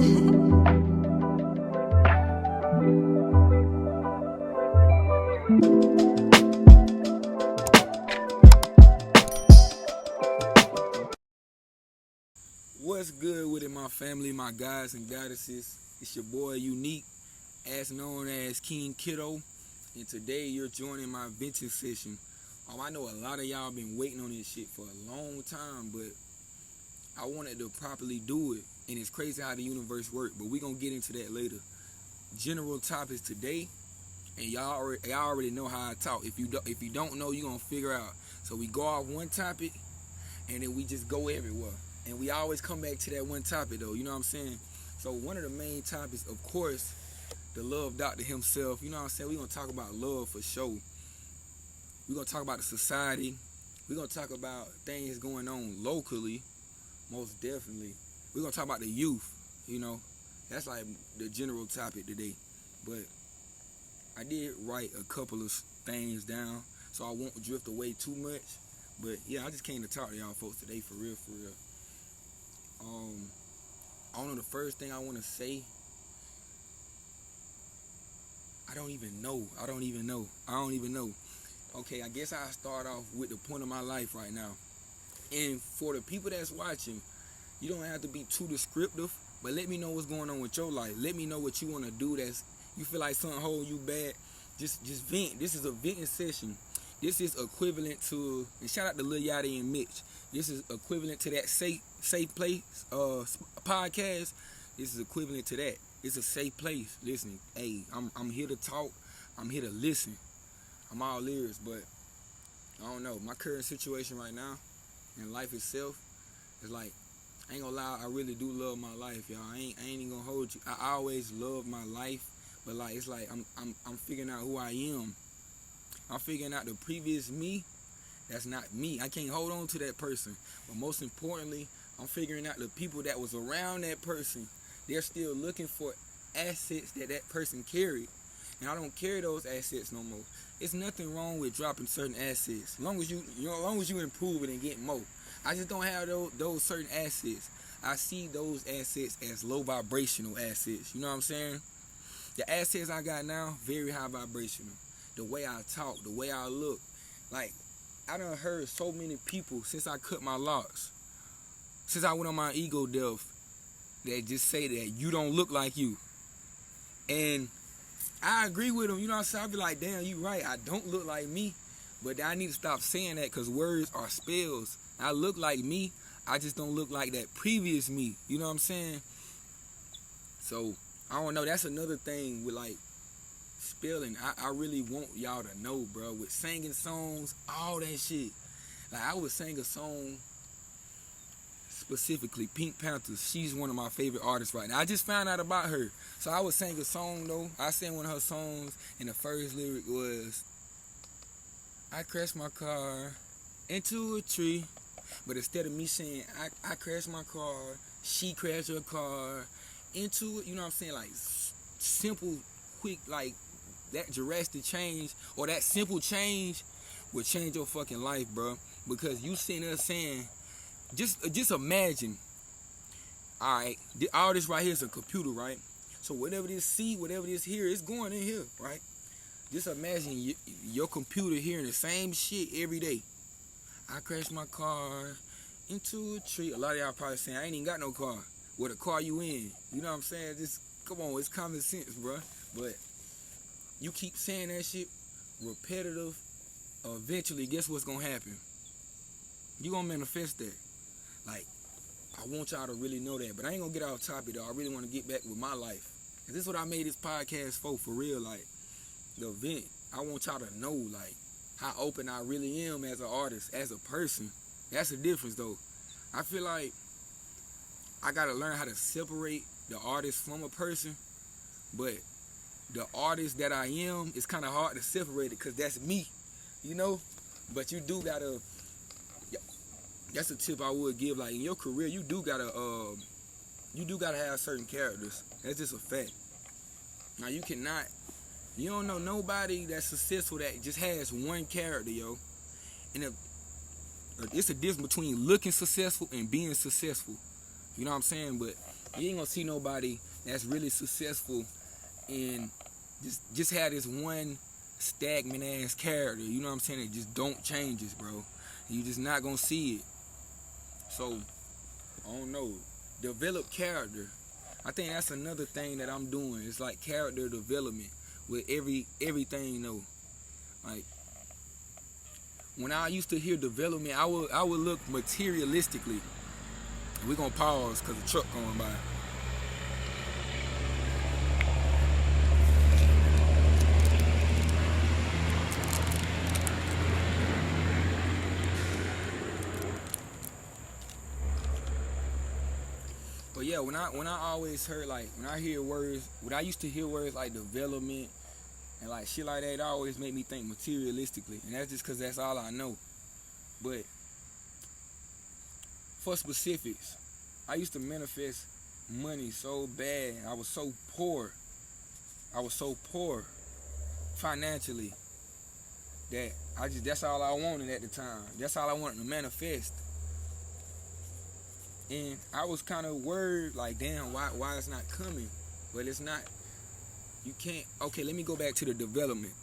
What's good with it, my family, my guys and goddesses? It's your boy Unique, as known as King Kiddo, and today you're joining my venting session. I know a lot of y'all been waiting on this shit for a long time, but I wanted to properly do it, and it's crazy how the universe works, but we're gonna get into that later. General topics today, and y'all already know how I talk. If you don't know, you're gonna figure out. So we go off one topic, and then we just go everywhere. And we always come back to that one topic though, you know what I'm saying? So one of the main topics, of course, the love doctor himself, you know what I'm saying? We're going to talk about love for sure. We're going to talk about the society. We're going to talk about things going on locally, most definitely. We're going to talk about the youth, you know? That's like the general topic today. But I did write a couple of things down, so I won't drift away too much. But yeah, I just came to talk to y'all folks today for real. I don't know, the first thing I want to say, I don't even know. Okay, I guess I'll start off with the point of my life right now. And for the people that's watching, you don't have to be too descriptive, but let me know what's going on with your life. Let me know what you want to do that's, you feel like something holding you back. Just vent. This is a venting session. This is equivalent to, and shout out to Lil Yachty and Mitch. This is equivalent to that safe place podcast. This is equivalent to that. It's a safe place. Listen, hey, I'm here to talk. I'm here to listen. I'm all ears, but I don't know. My current situation right now in life itself is like, I ain't gonna lie, I really do love my life, y'all. I ain't even gonna hold you. I always love my life, but like it's like I'm figuring out who I am. I'm figuring out the previous me. That's not me. I can't hold on to that person. But most importantly, I'm figuring out the people that was around that person. They're still looking for assets that person carried. And I don't carry those assets no more. It's nothing wrong with dropping certain assets. As long as you improve it and get more. I just don't have those certain assets. I see those assets as low vibrational assets. You know what I'm saying? The assets I got now, very high vibrational. The way I talk, the way I look. Like, I done heard so many people since I cut my locks, since I went on my ego death, that just say that you don't look like you. And I agree with them, you know what I'm saying? I be like, damn, you right, I don't look like me. But I need to stop saying that because words are spells. I look like me, I just don't look like that previous me. You know what I'm saying? So, I don't know, that's another thing with like spelling. I really want y'all to know, bro, with singing songs, all that shit. Like, I would sing a song, specifically Pink Panthers. She's one of my favorite artists right now. I just found out about her. So I would sing a song, though. I sang one of her songs, and the first lyric was, I crashed my car into a tree. But instead of me saying, I crashed my car, she crashed her car into it, you know what I'm saying? Like, simple, quick, like, that drastic change or that simple change will change your fucking life, bro. Because you sitting there saying, just imagine, all right, all this right here is a computer, right? So whatever this see, whatever this hear, it's going in here, right? Just imagine your computer hearing the same shit every day. I crashed my car into a tree. A lot of y'all probably saying, I ain't even got no car. What a car you in? You know what I'm saying? Just, come on, it's common sense, bro. But you keep saying that shit, repetitive, eventually, guess what's gonna happen? You gonna manifest that. Like, I want y'all to really know that. But I ain't gonna get off topic, though. I really want to get back with my life. And this is what I made this podcast for real. Like, the event. I want y'all to know, like, how open I really am as an artist, as a person. That's the difference, though. I feel like I gotta learn how to separate the artist from a person, but the artist that I am, it's kind of hard to separate it because that's me, you know? But you do gotta, that's a tip I would give, like in your career, you do gotta have certain characters. That's just a fact. Now you don't know nobody that's successful that just has one character, yo. And it's a difference between looking successful and being successful. You know what I'm saying? But You ain't gonna see nobody that's really successful and just have this one stagnant ass character. You know what I'm saying? It just don't changes, bro. You just not gonna see it. So I don't know. Develop character. I think that's another thing that I'm doing. It's like character development with everything, you know. Like when I used to hear development, I would look materialistically. We're gonna pause because the truck going by. But yeah, when I always heard like when I hear words, when I used to hear words like development and like shit like that, it always made me think materialistically, and that's just because that's all I know. But for specifics, I used to manifest money so bad. I was so poor. I was so poor financially that that's all I wanted at the time. That's all I wanted to manifest. And I was kind of worried, like, damn, why it's not coming? But it's not. You can't. Okay, let me go back to the development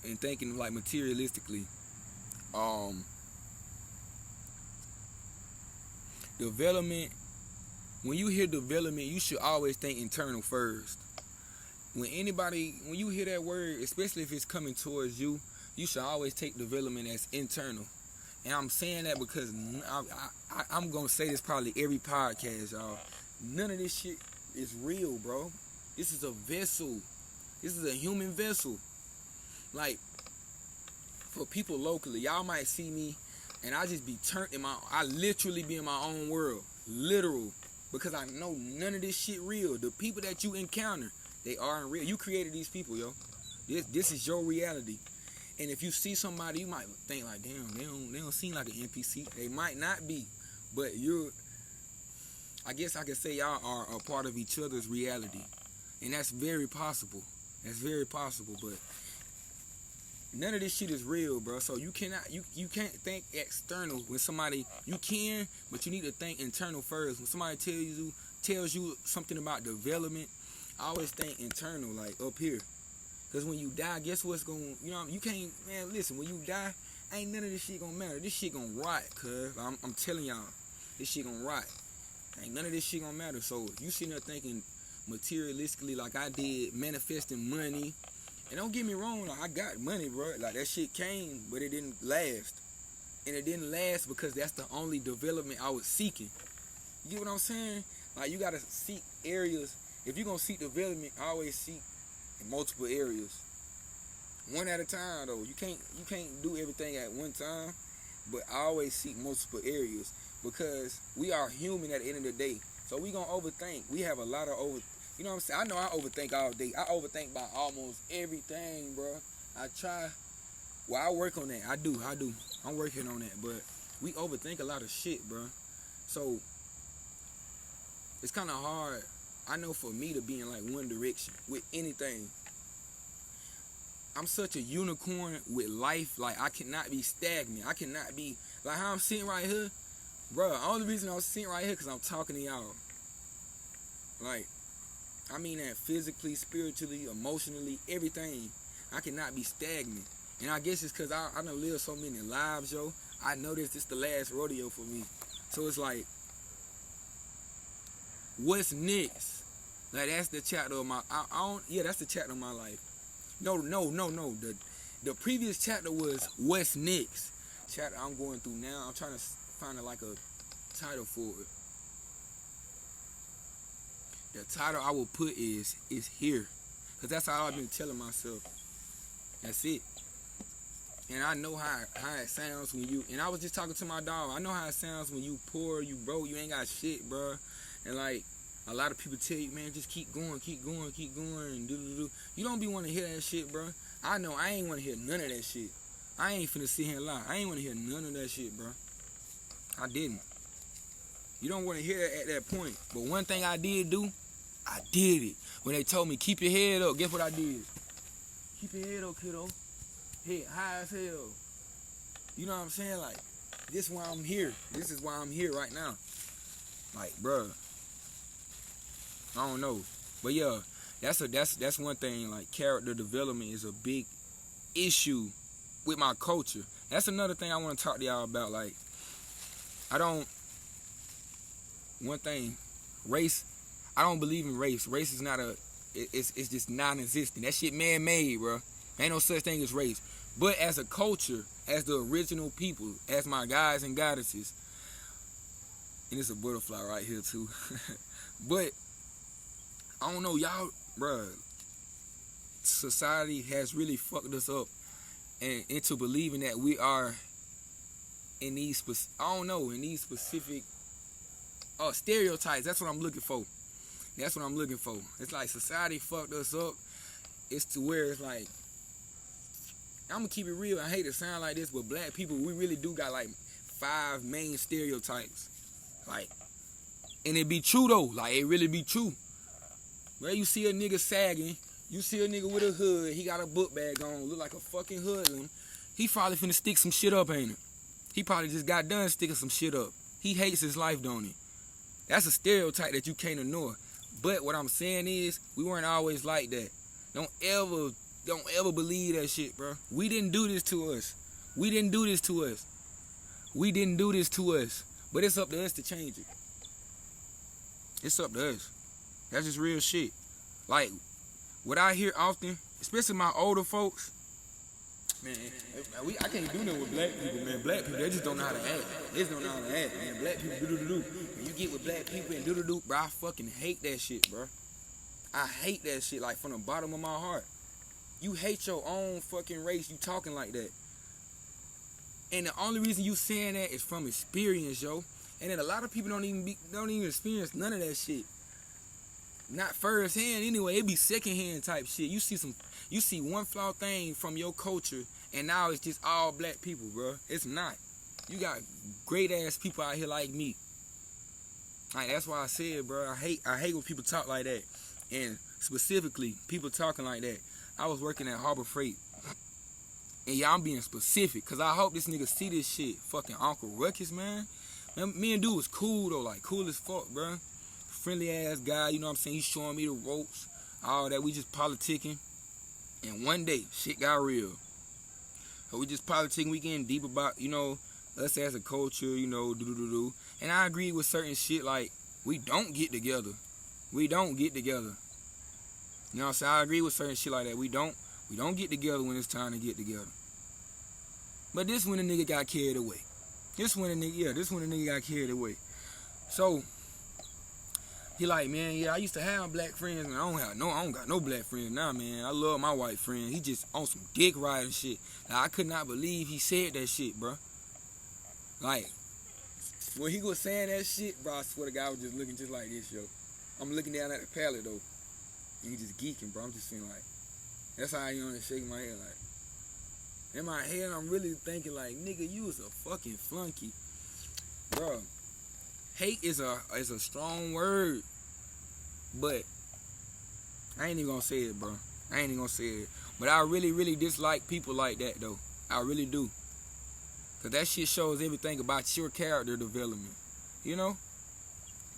and thinking like materialistically. Development. When you hear development, you should always think internal first. When you hear that word, especially if it's coming towards you, you should always take development as internal. And I'm saying that because I'm going to say this probably every podcast, y'all. None of this shit is real, bro. This is a vessel. This is a human vessel. Like, for people locally, y'all might see me and I just be I literally be in my own world. Literal. Because I know none of this shit real. The people that you encounter, they aren't real. You created these people, yo. This is your reality. And if you see somebody, you might think like, damn, they don't seem like an NPC. They might not be, but I guess I could say y'all are a part of each other's reality, and that's very possible. That's very possible, but none of this shit is real, bro. So you can't think external when somebody. You can, but you need to think internal first. When somebody tells you something about development, I always think internal, like up here. Because when you die, guess what's going to, you can't, man, listen, when you die, ain't none of this shit going to matter. This shit going to rot, cuz. I'm telling y'all, this shit going to rot. Ain't none of this shit going to matter. So if you sitting there thinking materialistically like I did, manifesting money, and don't get me wrong, like, I got money, bro. Like, that shit came, but it didn't last. And it didn't last because that's the only development I was seeking. You get what I'm saying? Like, you got to seek areas. If you're going to seek development, always seek in multiple areas, one at a time though. You can't do everything at one time, but I always seek multiple areas because we are human at the end of the day. So we gonna overthink. We have a lot of you know what I'm saying? I know I overthink all day. I overthink about almost everything, bro. I try. Well, I work on that. I do. I'm working on that, but we overthink a lot of shit, bro. So it's kind of hard. I know for me to be in like one direction with anything. I'm such a unicorn with life. Like, I cannot be stagnant. I cannot be like how I'm sitting right here, bro. The only reason I'm sitting right here because I'm talking to y'all. Like, I mean that physically, spiritually, emotionally, everything. I cannot be stagnant. And I guess it's because I done lived so many lives, yo. I know this is the last rodeo for me. So it's like, what's next? Like, that's the chapter of my. That's the chapter of my life. No. The previous chapter was what's next. Chapter I'm going through now. I'm trying to find like a title for it. The title I will put is here, cause that's how I've been telling myself. That's it. And I know how it sounds when you. And I was just talking to my dog. I know how it sounds when you poor, you broke, you ain't got shit, bro. And like, a lot of people tell you, man, just keep going, and do. You don't be want to hear that shit, bro. I know I ain't want to hear none of that shit. I ain't finna sit here and lie. I ain't want to hear none of that shit, bro. I didn't. You don't want to hear that at that point. But one thing I did do, I did it. When they told me, keep your head up, guess what I did? Keep your head up, kiddo. Head high as hell. You know what I'm saying? Like, this is why I'm here. This is why I'm here right now. Like, bruh. I don't know. But yeah, that's one thing. Like, character development is a big issue with my culture. That's another thing I want to talk to y'all about. Like, I don't. One thing, race. I don't believe in race. Race is not a. It's just non-existent. That shit man-made, bro. Ain't no such thing as race. But as a culture, as the original people, as my guys and goddesses, and it's a butterfly right here too. But I don't know, y'all, bruh. Society has really fucked us up and into believing that we are in these in these specific stereotypes. That's what I'm looking for. That's what I'm looking for. It's like society fucked us up. It's to where it's like, I'm gonna keep it real. I hate to sound like this, but black people, we really do got like 5 main stereotypes. Like, and it be true though. Like, it really be true. Where you see a nigga sagging, you see a nigga with a hood, he got a book bag on, look like a fucking hoodlum. He probably finna stick some shit up, ain't it? He probably just got done sticking some shit up. He hates his life, don't he? That's a stereotype that you can't ignore. But what I'm saying is, we weren't always like that. Don't ever believe that shit, bro. We didn't do this to us. We didn't do this to us. We didn't do this to us. But it's up to us to change it. It's up to us. That's just real shit. Like, what I hear often, especially my older folks, man, I can't do nothing with black people, man. Black people, they just don't know how to act. They just don't know how to act, man. Black people do-do-do-do. When you get with black people and do-do-do, bro, I fucking hate that shit, bro. I hate that shit, like, from the bottom of my heart. You hate your own fucking race, you talking like that. And the only reason you saying that is from experience, yo. And then a lot of people don't even experience none of that shit. Not first hand anyway, it be second hand type shit. You see one flawed thing from your culture, and now it's just all black people, bro. It's not. You got great ass people out here like me. Like, that's why I said, bro, I hate when people talk like that. And specifically, people talking like that. I was working at Harbor Freight. And yeah, I'm being specific, cause I hope this nigga see this shit. Fucking Uncle Ruckus, man. Me and dude was cool though, like cool as fuck, bro. Friendly ass guy, you know what I'm saying? He's showing me the ropes, all that. We just politicking. And one day, shit got real. So we just politicking, we getting deep about, you know, us as a culture, you know, do. And I agree with certain shit, like, we don't get together. We don't get together. You know what I'm saying? I agree with certain shit like that. We don't get together when it's time to get together. But this when the nigga got carried away. This when the nigga got carried away. So he like, man, yeah, I used to have black friends, and I don't got no black friends now, man. I love my white friend. He just on some dick riding shit. Now, I could not believe he said that shit, bro. Like, when he was saying that shit, bro, I swear to God, I was just looking just like this, yo. I'm looking down at the pallet though, and he just geeking, bro. I'm just saying, like, that's how I am shaking my head, like. In my head, I'm really thinking, like, nigga, you was a fucking flunky, bro. Hate is a strong word, but I ain't even gonna say it, bro. I ain't even gonna say it. But I really, really dislike people like that, though. I really do. Cause that shit shows everything about your character development. You know?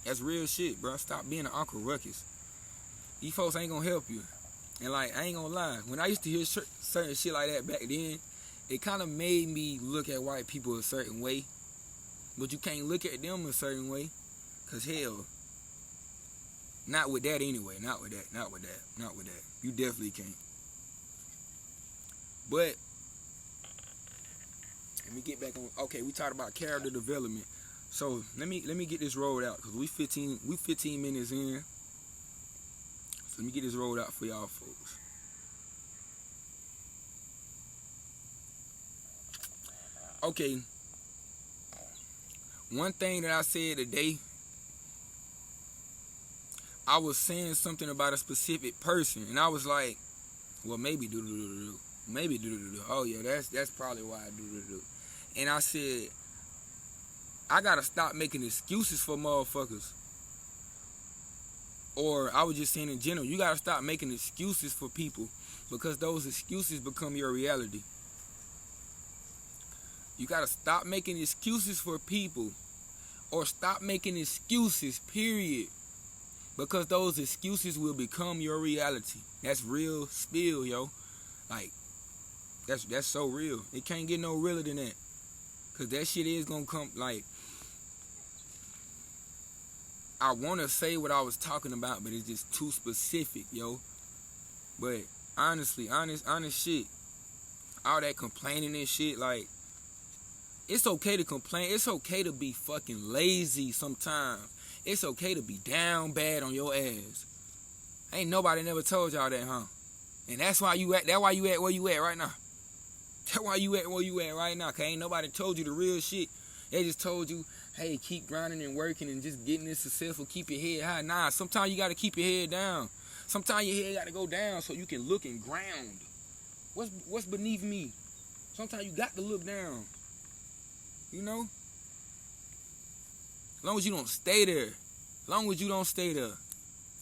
That's real shit, bro. Stop being an Uncle Ruckus. These folks ain't gonna help you. And like, I ain't gonna lie, when I used to hear certain shit like that back then, it kind of made me look at white people a certain way. But you can't look at them a certain way, cause hell, not with that anyway, not with that. You definitely can't. But, let me get back on, okay, we talked about character development. So, let me get this rolled out, cause we 15 minutes in. So let me get this rolled out for y'all folks. Okay. One thing that I said today, I was saying something about a specific person, and I was like, well, maybe do. Maybe do. Oh yeah, that's probably why I do. And I said, I gotta stop making excuses for motherfuckers. Or I was just saying in general, you gotta stop making excuses for people, because those excuses become your reality. You gotta stop making excuses for people, or stop making excuses, period. Because those excuses will become your reality. That's real spill, yo. Like, that's so real. It can't get no realer than that. Cause that shit is gonna come. Like, I wanna say what I was talking about, but it's just too specific, yo. But honestly, honest shit. All that complaining and shit, like, it's okay to complain. It's okay to be fucking lazy sometimes. It's okay to be down bad on your ass. Ain't nobody never told y'all that, huh? And that's why you at where you at right now. That's why you at where you at right now. Cause ain't nobody told you the real shit. They just told you, hey, keep grinding and working and just getting this successful, keep your head high. Nah, sometimes you gotta keep your head down. Sometimes your head gotta go down so you can look and ground. What's beneath me? Sometimes you got to look down. You know? As long as you don't stay there. As long as you don't stay there.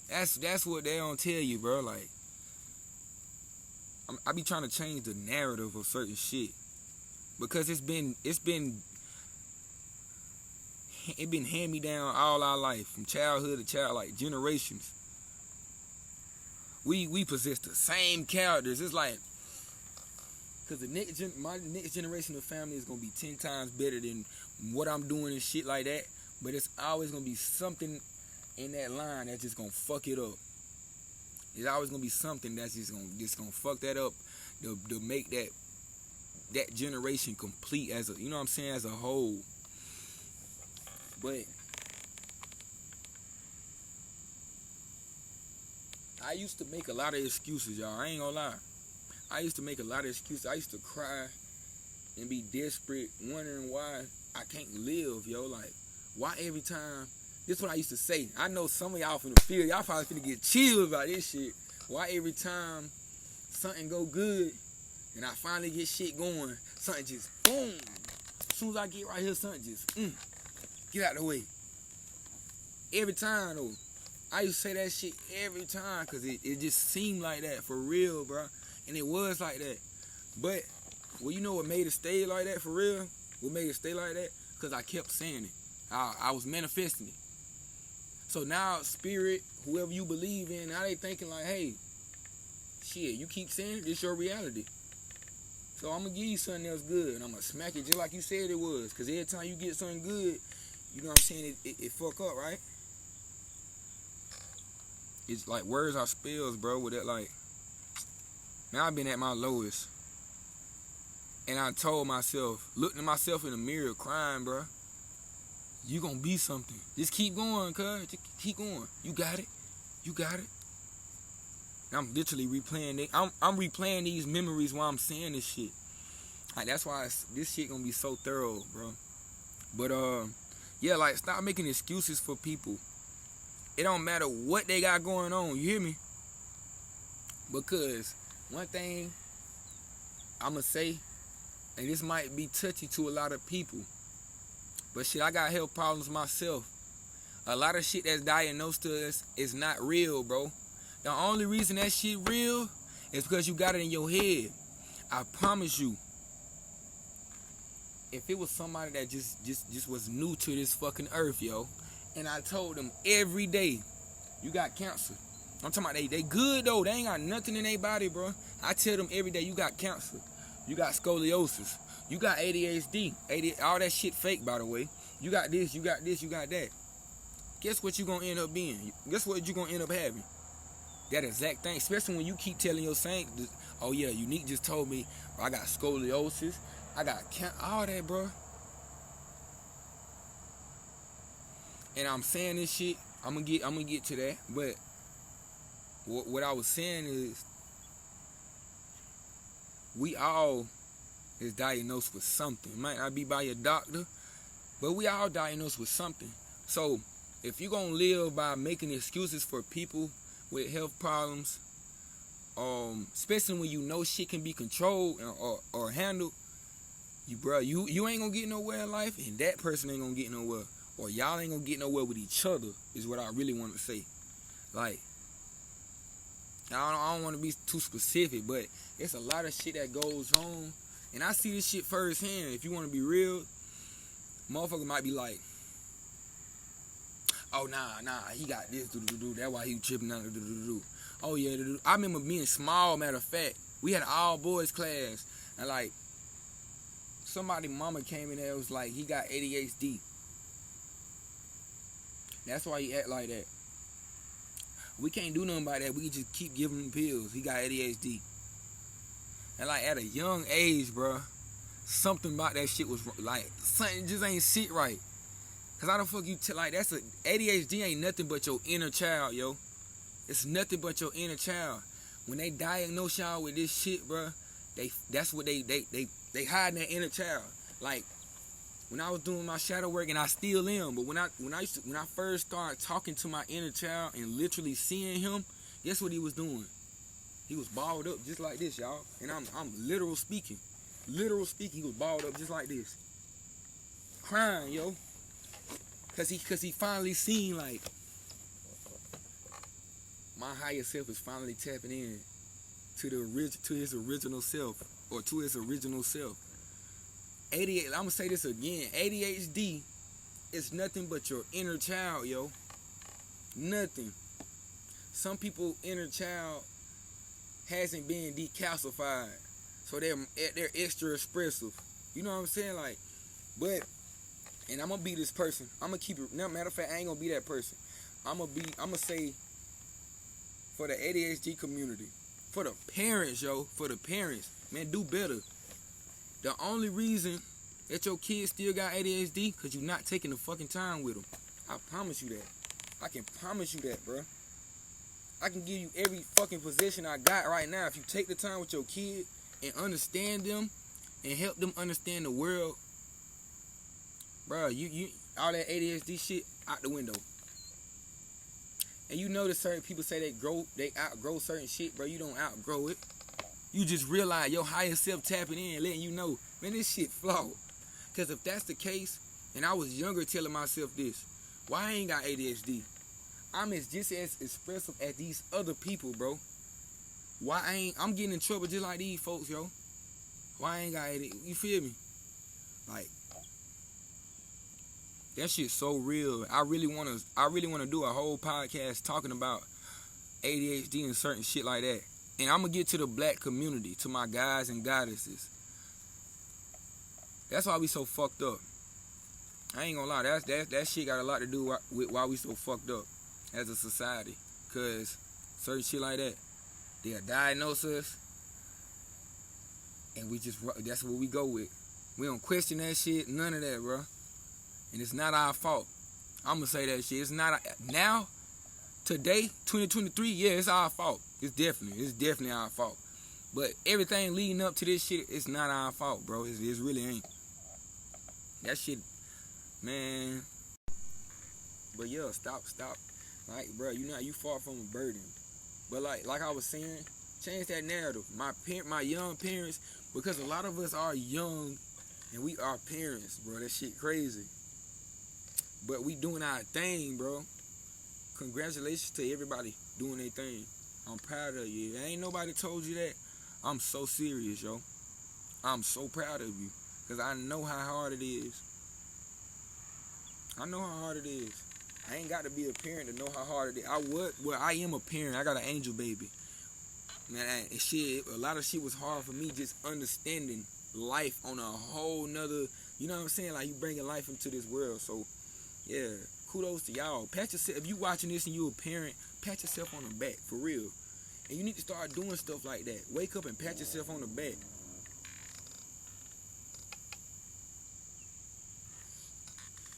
That's what they don't tell you, bro. Like, I be trying to change the narrative of certain shit. Because it's been hand me down all our life. From childhood to child, like generations. We possess the same characters. It's like, cause my next generation of family is gonna be 10 times better than what I'm doing and shit like that. But it's always gonna be something in that line that's just gonna fuck it up. It's always gonna be something that's just gonna fuck that up to make that generation complete as a, you know what I'm saying, as a whole. But I used to make a lot of excuses, y'all. I ain't gonna lie. I used to make a lot of excuses. I used to cry and be desperate, wondering why I can't live, yo. Like, why every time? This is what I used to say. I know some of y'all finna feel, y'all probably finna get chills about this shit. Why every time something go good and I finally get shit going, something just boom. As soon as I get right here, something just get out the way. Every time though. I used to say that shit every time because it just seemed like that for real, bro. And it was like that. But, well, you know what made it stay like that for real? What made it stay like that? Because I kept saying it. I was manifesting it. So now, spirit, whoever you believe in, now they thinking like, hey, shit, you keep saying it, this your reality. So I'm going to give you something else good, and I'm going to smack it just like you said it was. Because every time you get something good, you know what I'm saying, it fuck up, right? It's like words are spells, bro, with that, like, now I've been at my lowest. And I told myself, looking at myself in the mirror, crying, bro. You gonna be something. Just keep going, cuz. Just keep going. You got it. You got it. And I'm literally replaying it. I'm replaying these memories while I'm saying this shit. Like, that's why this shit gonna be so thorough, bro. But, yeah, like, stop making excuses for people. It don't matter what they got going on. You hear me? Because one thing I'ma say, and this might be touchy to a lot of people, but shit, I got health problems myself. A lot of shit that's diagnosed to us is not real, bro. The only reason that shit real is because you got it in your head. I promise you. If it was somebody that just was new to this fucking earth, yo, and I told them every day, you got cancer. I'm talking about they good though. They ain't got nothing in their body, bro. I tell them every day, you got cancer. You got scoliosis. You got ADHD. All that shit fake, by the way. You got this, you got this, you got that. Guess what you gonna end up being? Guess what you gonna end up having? That exact thing. Especially when you keep telling your saint, oh yeah, Unique just told me I got scoliosis. I got all that, bro. And I'm saying this shit. I'm gonna get to that. But what I was saying is, we all is diagnosed with something. It might not be by your doctor, but we all diagnosed with something. So if you're gonna live by making excuses for people with health problems, especially when you know shit can be controlled or handled, you ain't gonna get nowhere in life, and that person ain't gonna get nowhere, or y'all ain't gonna get nowhere with each other, is what I really want to say. Like, I don't want to be too specific, but it's a lot of shit that goes on, and I see this shit firsthand. If you want to be real, motherfucker might be like, Oh nah, he got this. That's why he tripping out. Oh yeah, I remember being small. Matter of fact, we had an all boys class, and like somebody mama came in there and was like, he got ADHD. That's why he act like that. We can't do nothing about that. We can just keep giving him pills. He got ADHD. And like at a young age, bro, something about that shit was like, something just ain't sit right. Cause how the fuck you like that's a ADHD ain't nothing but your inner child, yo. It's nothing but your inner child. When they diagnose y'all with this shit, bro, that's what they hiding that inner child. Like when I was doing my shadow work, and I still am, but when I first started talking to my inner child and literally seeing him, guess what he was doing? He was balled up just like this, y'all. And I'm literal speaking. Literal speaking, he was balled up just like this. Crying, yo. Cause he finally seen like my higher self is finally tapping in to his original self, or to his original self. I'm gonna say this again. ADHD is nothing but your inner child, yo. Nothing. Some people inner child hasn't been decalcified, so they're extra expressive. You know what I'm saying? Like, but, and I'm gonna be this person. I'm gonna keep it. No matter of fact, I ain't gonna be that person. I'm gonna say for the ADHD community, for the parents, yo, for the parents, man, do better. The only reason that your kids still got ADHD because you're not taking the fucking time with them. I promise you that. I can promise you that, bro. I can give you every fucking possession I got right now. If you take the time with your kid and understand them and help them understand the world, bro, you all that ADHD shit out the window. And you notice certain people say they outgrow certain shit, bro. You don't outgrow it. You just realize your higher self tapping in, letting you know, man, this shit flawed. Because if that's the case, and I was younger telling myself this, why I ain't got ADHD? I'm just as expressive as these other people, bro. I'm getting in trouble just like these folks, yo. Why I ain't got ADHD? You feel me? Like, that shit's so real. I really wanna do a whole podcast talking about ADHD and certain shit like that. And I'm gonna get to the black community, to my guys and goddesses. That's why we so fucked up. I ain't gonna lie, that shit got a lot to do with why we so fucked up as a society. Cause certain shit like that, they'll diagnose us, and that's what we go with. We don't question that shit, none of that, bro. And it's not our fault. I'm gonna say that shit. It's not now, today, 2023. Yeah, it's our fault. It's definitely our fault. But everything leading up to this shit, it's not our fault, bro. It really ain't. That shit, man. But yeah, stop. Like, bro, you far from a burden. But like I was saying, change that narrative. My young parents, because a lot of us are young and we are parents, bro. That shit crazy. But we doing our thing, bro. Congratulations to everybody doing their thing. I'm proud of you. Ain't nobody told you that. I'm so serious, yo. I'm so proud of you. Because I know how hard it is. I know how hard it is. I ain't got to be a parent to know how hard it is. I am a parent. I got an angel baby. Man, a lot of shit was hard for me just understanding life on a whole nother, you know what I'm saying? Like, you bringing life into this world. So, yeah, kudos to y'all. Pat yourself, if you watching this and you a parent, pat yourself on the back, for real. And you need to start doing stuff like that. Wake up and pat yourself on the back.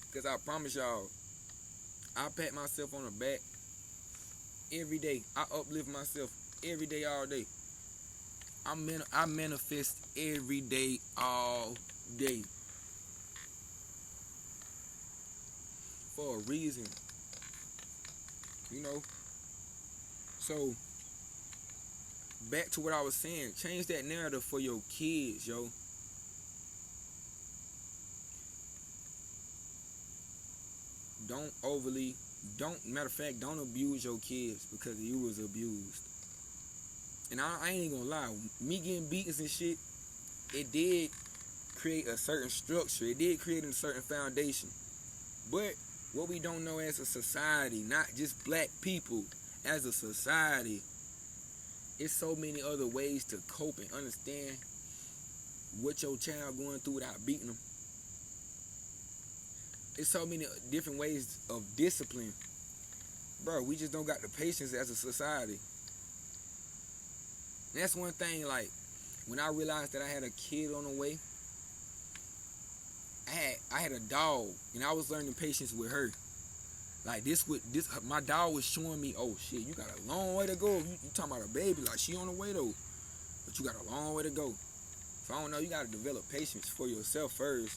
Because I promise y'all, I pat myself on the back every day. I uplift myself every day, all day. I manifest every day, all day. For a reason. You know? So, back to what I was saying. Change that narrative for your kids, yo. Matter of fact, don't abuse your kids because you was abused. And I ain't gonna lie, me getting beatings and shit, it did create a certain structure. It did create a certain foundation. But What we don't know as a society, not just black people, as a society, it's so many other ways to cope and understand what your child going through without beating them. It's so many different ways of discipline. Bro, we just don't got the patience as a society. And that's one thing, like, when I realized that I had a kid on the way, I had a dog, and I was learning patience with her. Like, my dog was showing me, oh shit, you got a long way to go. You talking about a baby, like, she on the way though, but you got a long way to go. So I don't know, you gotta develop patience for yourself first.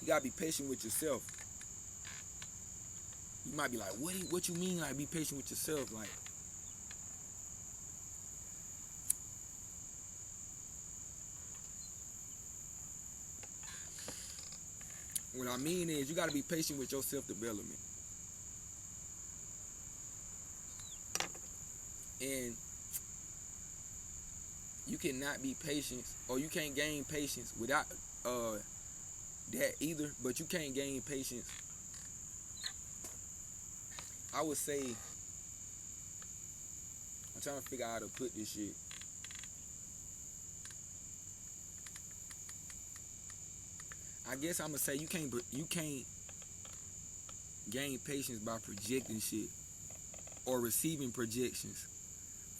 You gotta be patient with yourself. You might be like, what you mean, like, be patient with yourself? Like, what I mean is, you gotta be patient with your self-development. And you cannot be patient, or you can't gain patience without that either. But you can't gain patience, I would say, I'm trying to figure out how to put this shit. I guess I'm gonna say you can't gain patience by projecting shit or receiving projections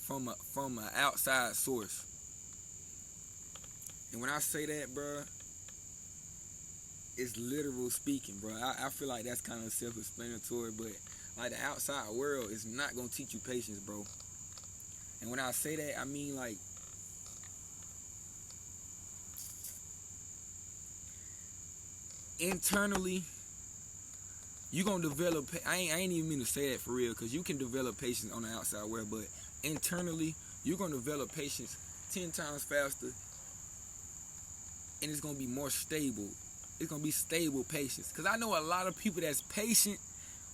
from an outside source. And when I say that, bro, it's literal speaking, bro. I feel like that's kind of self-explanatory, but like, the outside world is not gonna teach you patience, bro. And when I say that, I mean, like, internally, you gonna develop. I ain't even mean to say that for real, because you can develop patience on the outside world, but internally, you're gonna develop patience 10 times faster, and it's gonna be more stable. It's gonna be stable patience. Cause I know a lot of people that's patient,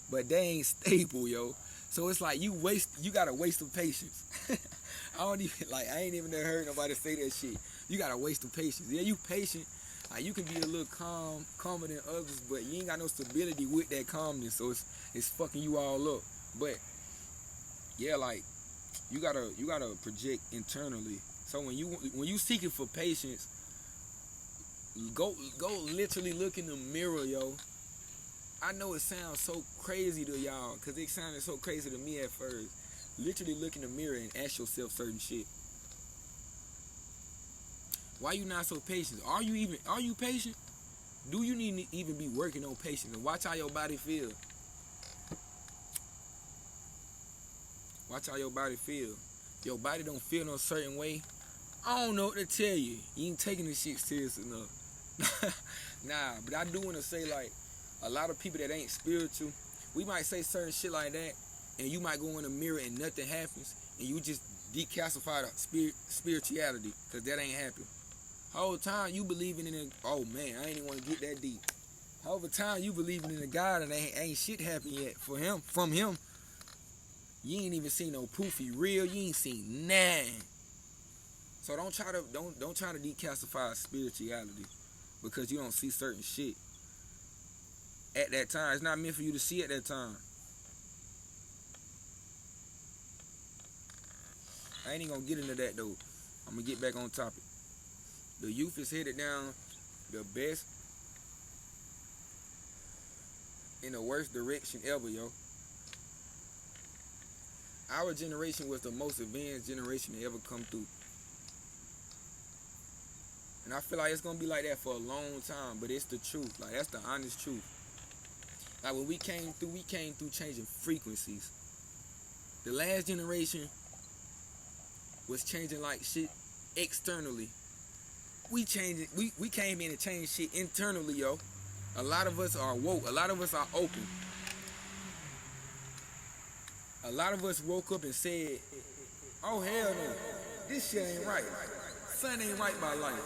but they ain't stable, yo. So it's like you got a waste of patience. I ain't even never heard nobody say that shit. You got a waste of patience. Yeah, you patient. Like, you can be a little calmer than others, but you ain't got no stability with that calmness, so it's fucking you all up. But yeah, like, you gotta project internally. So when you seeking for patience, go literally look in the mirror, yo. I know it sounds so crazy to y'all, cause it sounded so crazy to me at first. Literally look in the mirror and ask yourself certain shit. Why you not so patient? Are you patient? Do you need to even be working on patience? And watch how your body feel. Watch how your body feel. Your body don't feel no certain way. I don't know what to tell you. You ain't taking this shit serious enough. Nah, but I do want to say, like, a lot of people that ain't spiritual, we might say certain shit like that, and you might go in the mirror and nothing happens, and you just declassify the spirituality, because that ain't happening. Whole time you believing in it, oh man, I ain't even want to get that deep. Whole time you believing in a God and ain't shit happened yet from him. You ain't even seen no proof he real. You ain't seen nothing. So don't try to declassify spirituality because you don't see certain shit at that time. It's not meant for you to see at that time. I ain't even gonna get into that though. I'm gonna get back on topic. The youth is headed down the best in the worst direction ever, yo. Our generation was the most advanced generation to ever come through. And I feel like it's gonna be like that for a long time, but it's the truth. Like, that's the honest truth. Like, when we came through changing frequencies. The last generation was changing like shit externally. We came in and changed shit internally, yo. A lot of us are woke. A lot of us are open. A lot of us woke up and said, oh hell no, this shit ain't right. Something ain't right by life.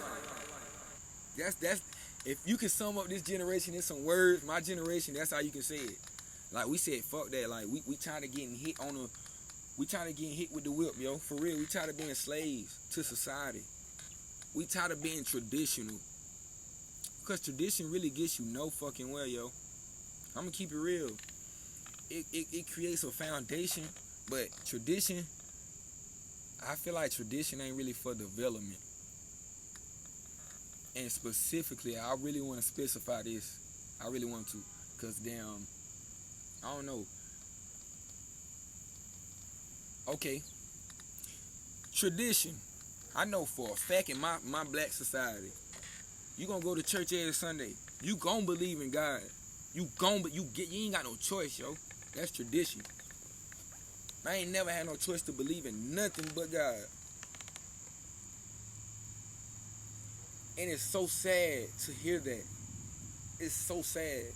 That's if you can sum up this generation in some words, my generation, that's how you can say it. Like, we said, fuck that. Like, we tired of getting hit we tired of getting hit with the whip, yo. For real, we tired of being slaves to society. We tired of being traditional. Because tradition really gets you no fucking well, yo. I'm gonna keep it real. It creates a foundation, but tradition, I feel like tradition ain't really for development. And specifically, I really want to specify this. I really want to, cause damn, I don't know. Okay, tradition. I know for a fact in my black society, you gonna go to church every Sunday. You gonna believe in God. You ain't got no choice, yo. That's tradition. I ain't never had no choice to believe in nothing but God. And it's so sad to hear that. It's so sad.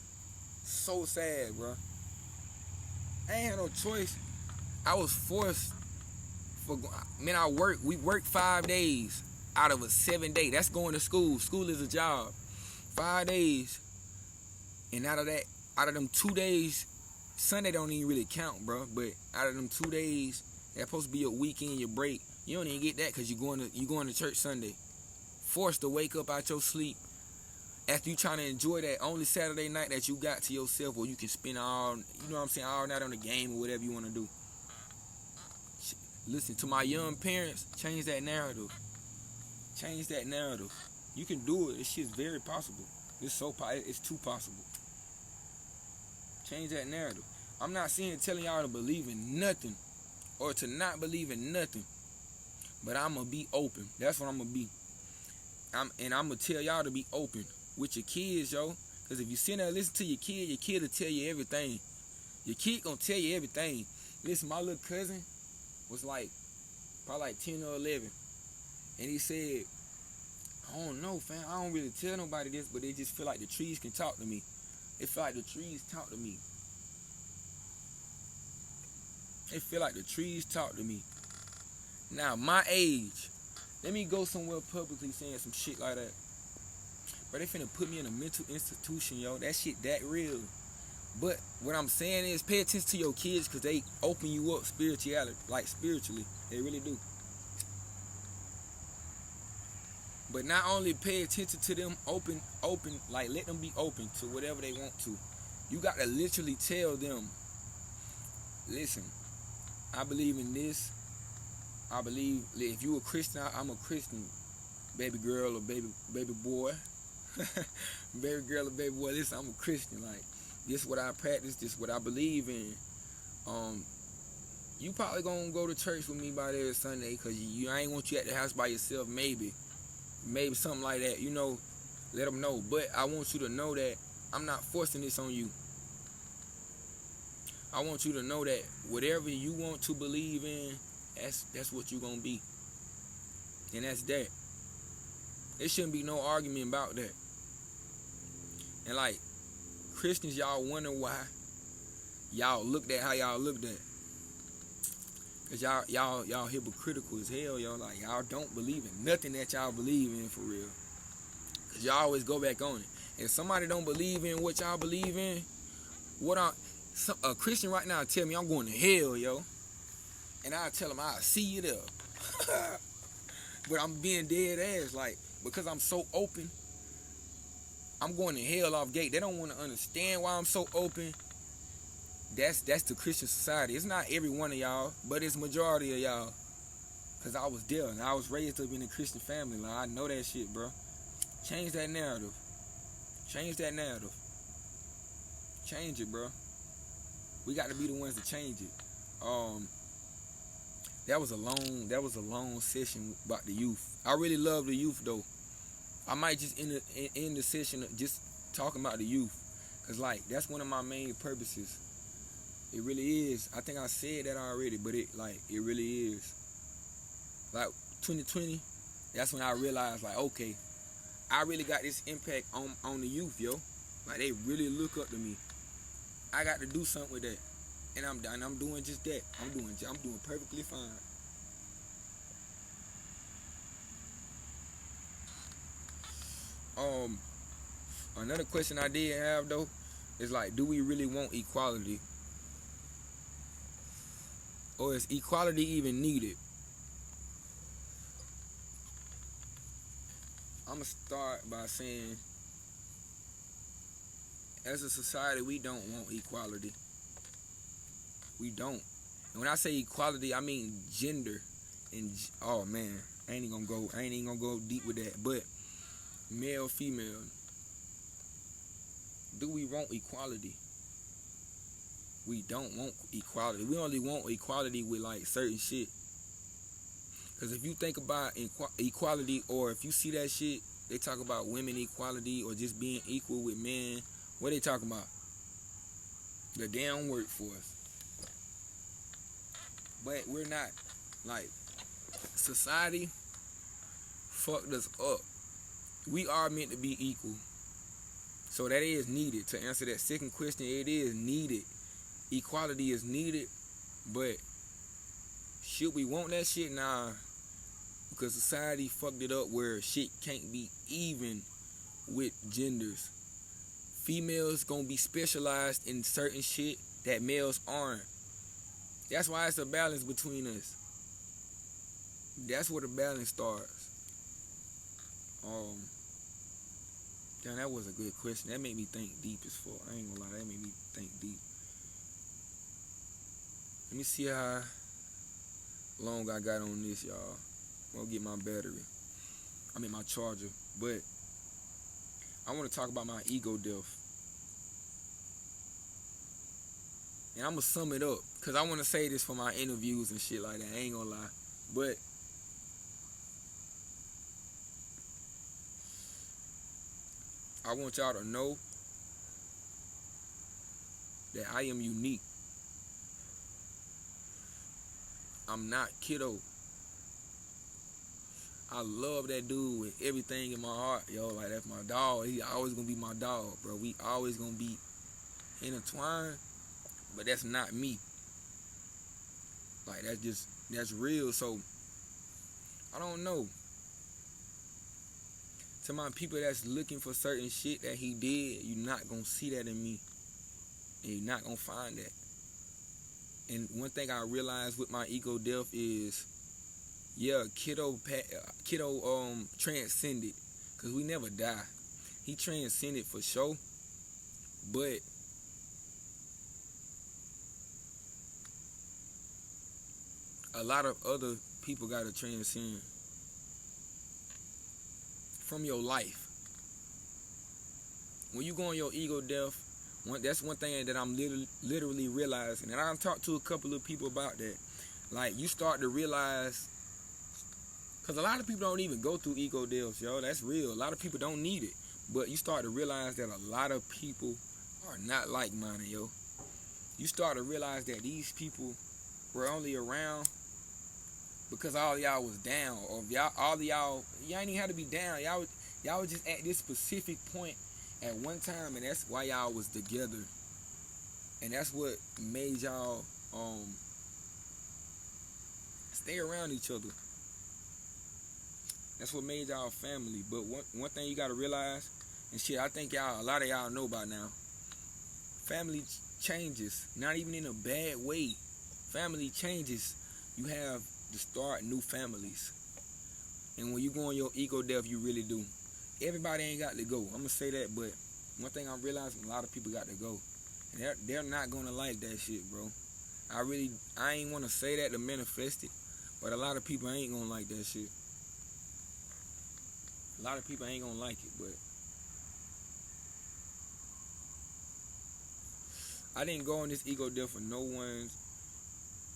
So sad, bro. I ain't had no choice. I was forced man, we work 5 days out of a 7-day. That's going to school. School is a job. 5 days. And out of them 2 days, Sunday don't even really count, bro. But out of them 2 days, that's supposed to be your weekend, your break. You don't even get that because you going to church Sunday. Forced to wake up out your sleep after you trying to enjoy that only Saturday night that you got to yourself, where you can spend all night on the game or whatever you want to do. Listen, to my young parents, change that narrative. Change that narrative. You can do it. This shit's very possible. It's too possible. Change that narrative. I'm not telling y'all to believe in nothing or to not believe in nothing, but I'm going to be open. That's what I'm going to be. I'm going to tell y'all to be open with your kids, yo. Because if you sit there and listen to your kid will tell you everything. Your kid going to tell you everything. Listen, my little cousin was probably 10 or 11. And he said, I don't know, fam. I don't really tell nobody this, but they just feel like the trees can talk to me. It feel like the trees talk to me. It feel like the trees talk to me. Now, my age, let me go somewhere publicly saying some shit like that. But they finna put me in a mental institution, yo. That shit that real. But what I'm saying is pay attention to your kids because they open you up spiritually. They really do. But not only pay attention to them open, let them be open to whatever they want to. You got to literally tell them, listen, I believe in this. I believe, if you a Christian, I'm a Christian. Baby girl or baby boy. Baby girl or baby boy, listen, I'm a Christian. This is what I practice, this is what I believe in. You probably gonna go to church with me by there Sunday because I ain't want you at the house by yourself, maybe something like that, let them know. But I want you to know that I'm not forcing this on you. I want you to know that whatever you want to believe in, that's what you're gonna be. And that's that. There shouldn't be no argument about that. And Christians, y'all wonder why y'all looked at how y'all looked at. Cause y'all hypocritical as hell, yo. Y'all don't believe in nothing that y'all believe in for real. Cause y'all always go back on it. If somebody don't believe in what y'all believe in, a Christian right now tell me I'm going to hell, yo. And I tell them I'll see you there. But I'm being dead ass, because I'm so open, I'm going to hell off gate. They don't want to understand why I'm so open. That's the Christian society. It's not every one of y'all, but it's majority of y'all. Cause I was there and I was raised up in a Christian family. I know that shit, bro. Change that narrative. Change that narrative. Change it, bro. We got to be the ones to change it. That was a long session about the youth. I really love the youth though. I might just end the session just talking about the youth, cause that's one of my main purposes. It really is. I think I said that already, but it really is. 2020, that's when I realized okay, I really got this impact on the youth, yo. They really look up to me. I got to do something with that. And I'm doing just that. I'm doing perfectly fine. Another question I did have though is do we really want equality? Or is equality even needed? I'm gonna start by saying, as a society, we don't want equality. We don't. And when I say equality, I mean gender. And oh man, I ain't even gonna go deep with that. But male, female, do we want equality? We don't want equality. We only want equality with like certain shit. Because if you think about equality, or if you see that shit, they talk about women equality or just being equal with men. What they talking about? The damn workforce. But we're not. Like, society fucked us up. We are meant to be equal. So that is needed. To answer that second question, it is needed. Equality is needed. But should we want that shit? Nah. Because society fucked it up where shit can't be even with genders. Females gonna be specialized in certain shit that males aren't. That's why it's a balance between us. That's where the balance starts. Damn, that was a good question. That made me think deep as fuck. I ain't gonna lie, that made me think deep. Let me see how long I got on this, y'all. I'm gonna get my battery. My charger. But I want to talk about my ego death. And I'm gonna sum it up, because I want to say this for my interviews and shit like that. I ain't gonna lie. But I want y'all to know that I am unique. I'm not Kiddo. I love that dude with everything in my heart, yo. Like, that's my dog. He always gonna be my dog, bro. We always gonna be intertwined, but that's not me. Like, that's real. So I don't know. To my people that's looking for certain shit that he did, you're not gonna see that in me. And you're not gonna find that. And one thing I realized with my ego death is, yeah, Kiddo transcended, because we never die. He transcended for sure, but a lot of other people gotta transcend from your life. When you go on your ego death, that's one thing that I'm literally realizing, and I've talked to a couple of people about that. Like, you start to realize, because a lot of people don't even go through ego deaths, yo. That's real. A lot of people don't need it. But you start to realize that a lot of people are not like-minded, yo. You start to realize that these people were only around because all y'all was down. Or y'all ain't even had to be down. Y'all was just at this specific point at one time, and that's why y'all was together. And that's what made y'all stay around each other. That's what made y'all family. But one thing you gotta realize, and shit, I think a lot of y'all know by now, family changes. Not even in a bad way. Family changes. You have to start new families. And when you go on your ego death, you really do. Everybody ain't got to go. I'm gonna say that, but one thing I'm realizing, a lot of people got to go. And they're not gonna like that shit, bro. I ain't wanna say that to manifest it, but a lot of people ain't gonna like that shit. A lot of people ain't gonna like it, but I didn't go on this ego death for no one's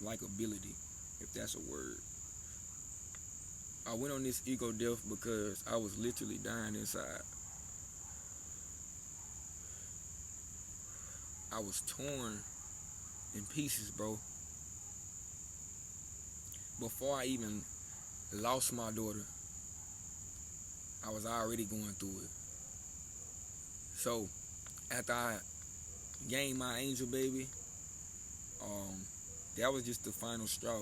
likability, if that's a word. I went on this ego death because I was literally dying inside. I was torn in pieces, bro. Before I even lost my daughter, I was already going through it. So, after I gained my angel baby, that was just the final straw.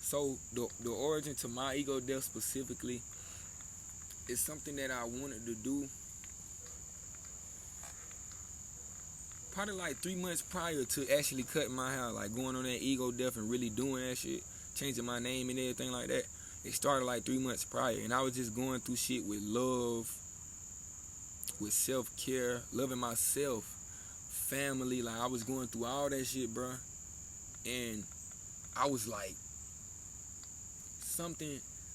So, the origin to my ego death specifically is something that I wanted to do probably like 3 months prior to actually cutting my hair, like going on that ego death and really doing that shit, changing my name and everything like that. It started like 3 months prior, and I was just going through shit with love, with self-care, loving myself, family. Like, I was going through all that shit, bro. And I was like,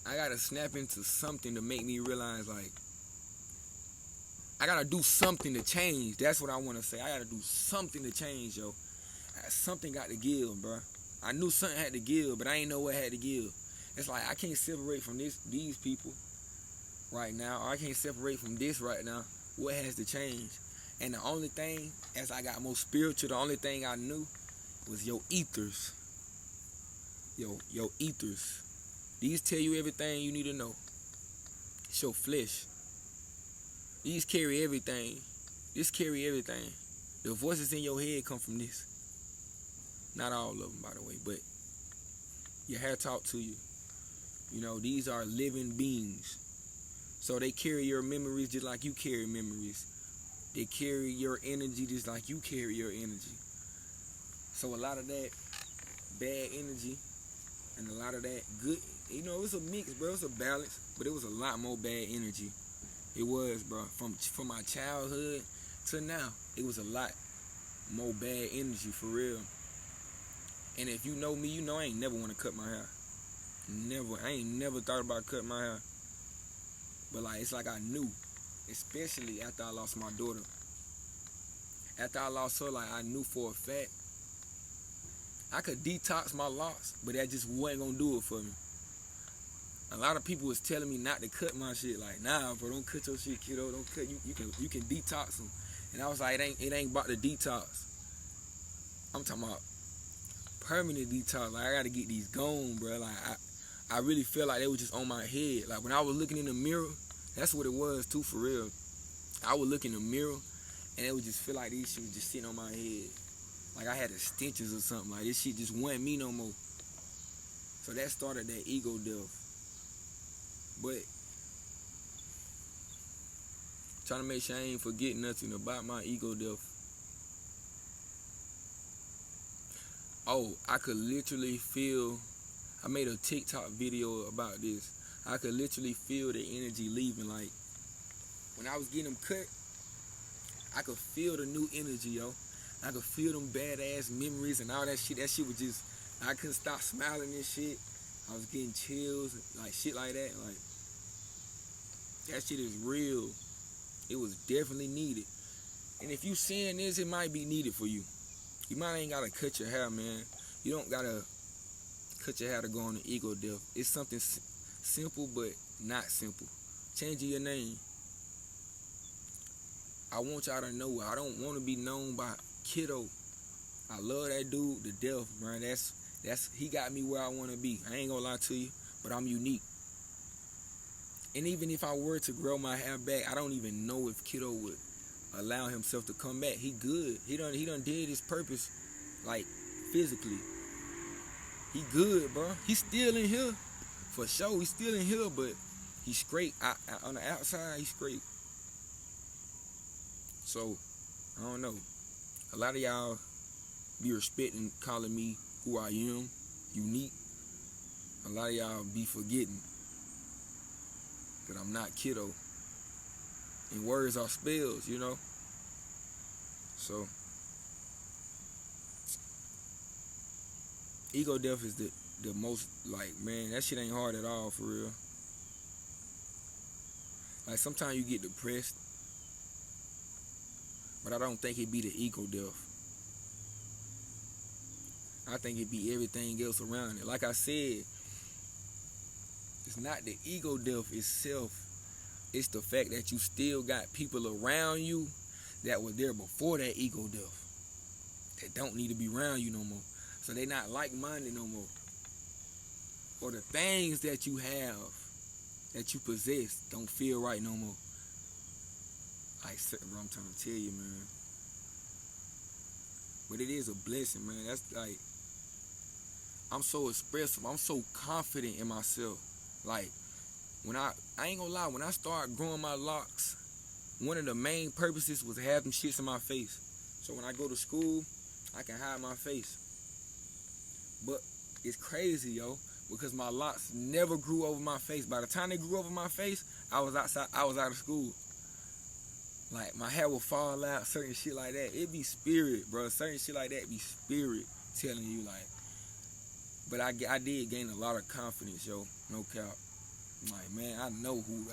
I gotta snap into something to make me realize, like, I gotta do something to change. That's what I want to say. I gotta do something to change, yo. Something got to give, bro. I knew something had to give, but I ain't know what had to give. It's like I can't separate from these people right now, or I can't separate from this right now. What has to change? And the only thing, as I got more spiritual, the only thing I knew was your ethers. Your ethers. These tell you everything you need to know. It's your flesh. These carry everything. This carry everything. The voices in your head come from this. Not all of them, by the way, but your hair talk to you. You know, these are living beings. So they carry your memories just like you carry memories. They carry your energy just like you carry your energy. So a lot of that bad energy and a lot of that good, you know, it was a mix, bro. It was a balance, but it was a lot more bad energy. It was, bro. From my childhood to now, it was a lot more bad energy, for real. And if you know me, you know I ain't never want to cut my hair. Never. I ain't never thought about cutting my hair. But like, it's like I knew, especially after I lost my daughter. After I lost her, like, I knew for a fact I could detox my locks, but that just wasn't gonna do it for me. A lot of people was telling me not to cut my shit. Like, nah, bro, don't cut your shit, kiddo. Don't cut. You can detox them. And I was like, it ain't about the detox. I'm talking about permanent detox. Like, I gotta get these gone, bro. Like, I really feel like they was just on my head. Like, when I was looking in the mirror, that's what it was too, for real. I would look in the mirror, and it would just feel like these shit was just sitting on my head. Like I had the stenches or something. Like, this shit just wasn't me no more. So that started that ego death. But trying to make sure I ain't forget nothing about my ego death. Oh, I could literally feel, I made a TikTok video about this. I could literally feel the energy leaving. Like, when I was getting them cut, I could feel the new energy, yo. I could feel them badass memories and all that shit. That shit was just, I couldn't stop smiling and shit. I was getting chills, like shit like that. Like, that shit is real. It was definitely needed. And if you seeing this, it might be needed for you. You might ain't gotta cut your hair, man. You don't gotta cut your hair to go on the ego death. It's something simple, but not simple. Changing your name. I want y'all to know, I don't want to be known by Kiddo. I love that dude to death, man. He got me where I want to be. I ain't gonna lie to you, but I'm unique. And even if I were to grow my hair back, I don't even know if Kiddo would allow himself to come back. He good. He done did his purpose, like, physically. He good, bro. He's still in here, for sure. He's still in here, but he's straight. On the outside, he's straight. So, I don't know. A lot of y'all be respecting calling me who I am, unique. A lot of y'all be forgetting that I'm not Kiddo. And words are spells, you know? So, ego death is the most, like, man, that shit ain't hard at all, for real. Like, sometimes you get depressed, but I don't think it be the ego death. I think it be everything else around it. Like I said, it's not the ego death itself. It's the fact that you still got people around you that were there before that ego death, that don't need to be around you no more. So they not like-minded no more. Or the things that you have, that you possess, don't feel right no more. Like, bro, I'm trying to tell you, man. But it is a blessing, man. That's like, I'm so expressive. I'm so confident in myself. Like, when I ain't gonna lie, when I started growing my locks, one of the main purposes was to have them shits in my face. So when I go to school, I can hide my face. But it's crazy, yo, because my locks never grew over my face. By the time they grew over my face, I was outside. I was out of school. Like my hair will fall out, certain shit like that. It be spirit, bro. Certain shit like that be spirit telling you like. But I did gain a lot of confidence, yo. No cap. Like, man, I know who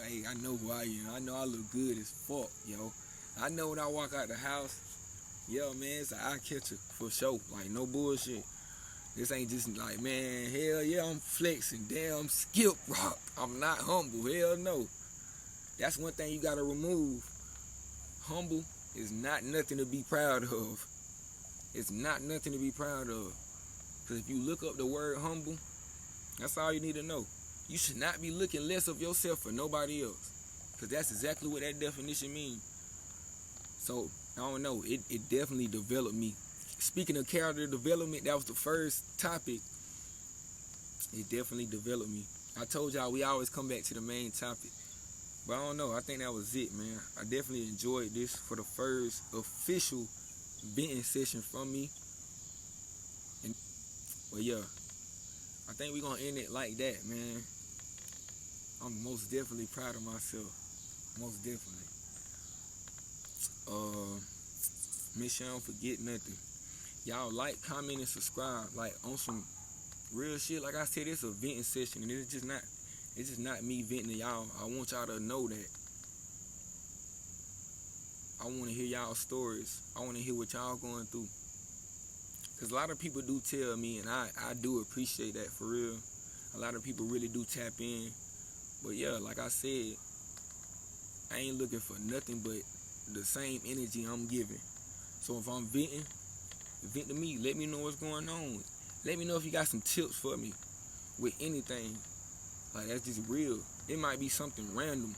I am. I know I look good as fuck, yo. I know when I walk out the house, yo, man, it's an eye catcher for sure. Like, no bullshit. This ain't just like, man, hell yeah, I'm flexing. Damn, skip rock. I'm not humble. Hell no. That's one thing you gotta remove. Humble is not nothing to be proud of. It's not nothing to be proud of. Because if you look up the word humble, that's all you need to know. You should not be looking less of yourself for nobody else. Because that's exactly what that definition means. So, I don't know. It definitely developed me. Speaking of character development, that was the first topic. It definitely developed me. I told y'all we always come back to the main topic. But I don't know. I think that was it, man. I definitely enjoyed this for the first official venting session from me. Well, yeah. I think we're going to end it like that, man. I'm most definitely proud of myself. Most definitely. Make sure I don't forget nothing. Y'all like, comment, and subscribe. Like, on some real shit. Like I said, it's a venting session. And it's just not me venting to y'all. I want y'all to know that. I want to hear y'all stories. I want to hear what y'all going through. Because a lot of people do tell me, and I do appreciate that for real. A lot of people really do tap in. But yeah, like I said, I ain't looking for nothing but the same energy I'm giving. So if I'm venting, vent to me. Let me know what's going on. Let me know if you got some tips for me with anything. Like, that's just real. It might be something random.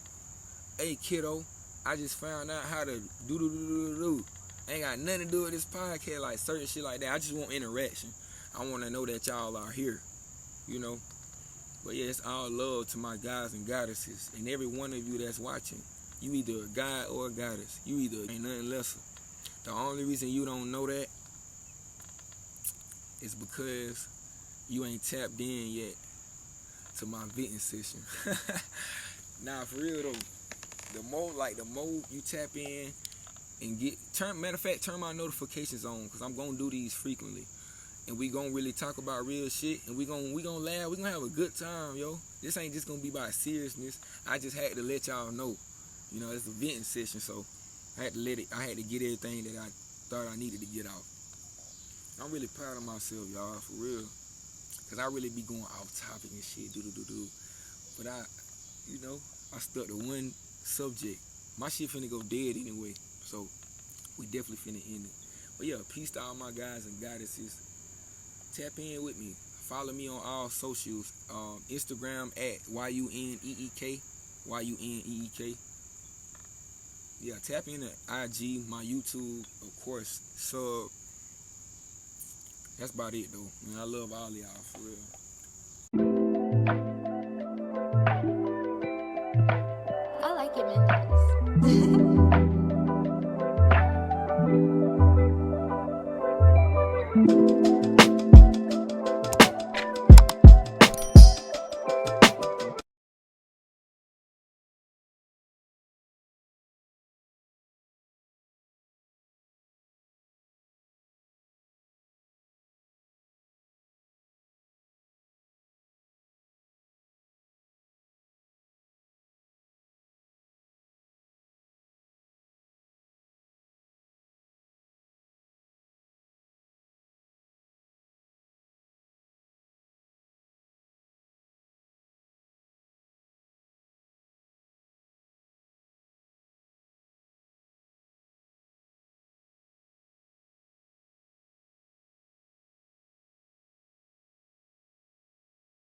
Hey, kiddo, I just found out how to do. Ain't got nothing to do with this podcast, like certain shit like that. I just want interaction. I want to know that y'all are here, you know. But yeah, it's all love to my guys and goddesses, and every one of you that's watching. You either a god or a goddess. You either ain't nothing lesser. The only reason you don't know that is because you ain't tapped in yet to my venting session. Nah, for real though. The more you tap in and matter of fact, turn my notifications on, because I'm gonna do these frequently. And we gonna really talk about real shit, and we gonna laugh, we gonna have a good time, yo. This ain't just gonna be about seriousness. I just had to let y'all know. You know, it's a venting session, so I had to get everything that I thought I needed to get out. I'm really proud of myself, y'all, for real. Cause I really be going off topic and shit, But I stuck to one subject. My shit finna go dead anyway, so we definitely finna end it. But yeah, peace to all my guys and goddesses. Tap in with me. Follow me on all socials. Instagram at YUNEEK. YUNEEK. Yeah, tap in at IG, my YouTube, of course, sub. That's about it, though. Man, I love all of y'all, for real. I like it, Mendes.